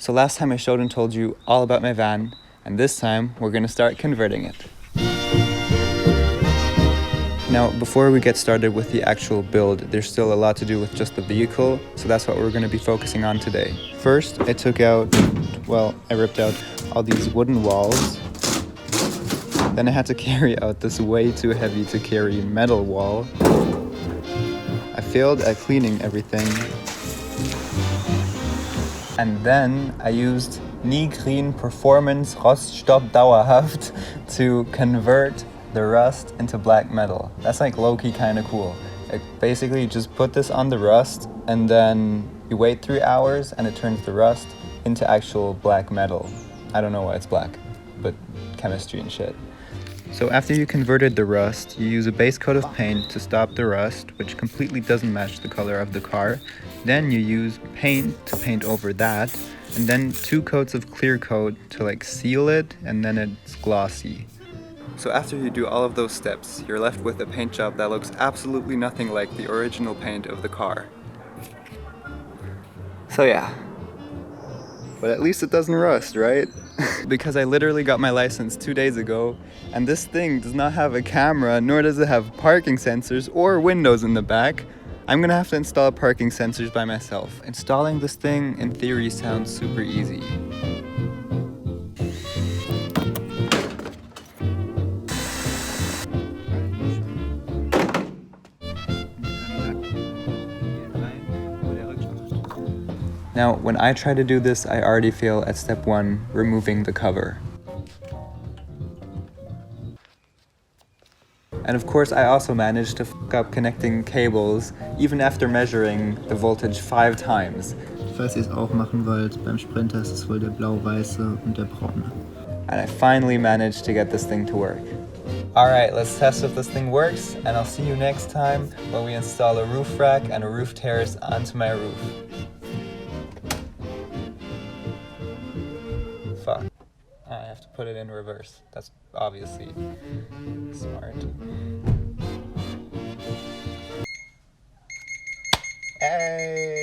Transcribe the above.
So last time I showed and told you all about my van, and this time we're gonna start converting it. Now, before we get started with the actual build, there's still a lot to do with just the vehicle, so that's what we're gonna be focusing on today. First, I ripped out all these wooden walls. Then I had to carry out this way too heavy to carry metal wall. I failed at cleaning everything. And then I used Nigrin Performance Roststopp Dauerhaft to convert the rust into black metal. That's like low-key kind of cool. Basically, you just put this on the rust and then you wait 3 hours and it turns the rust into actual black metal. I don't know why it's black, but chemistry and shit. So after you converted the rust, you use a base coat of paint to stop the rust, which completely doesn't match the color of the car. Then you use paint to paint over that, and then 2 coats of clear coat to seal it, and then it's glossy. So after you do all of those steps, you're left with a paint job that looks absolutely nothing like the original paint of the car. So yeah. But at least it doesn't rust, right? Because I literally got my license 2 days ago, and this thing does not have a camera, nor does it have parking sensors or windows in the back. I'm gonna have to install parking sensors by myself. Installing this thing, in theory, sounds super easy. Now, when I try to do this, I already fail at step 1, removing the cover. And of course, I also managed to fuck up connecting cables, even after measuring the voltage 5 times. Falls ihr es auch machen wollt, beim Sprinter ist es wohl der blau-weiße und der braune. And I finally managed to get this thing to work. Alright, let's test if this thing works, and I'll see you next time when we install a roof rack and a roof terrace onto my roof. Fuck. I have to put it in reverse. That's obviously smart. Hey!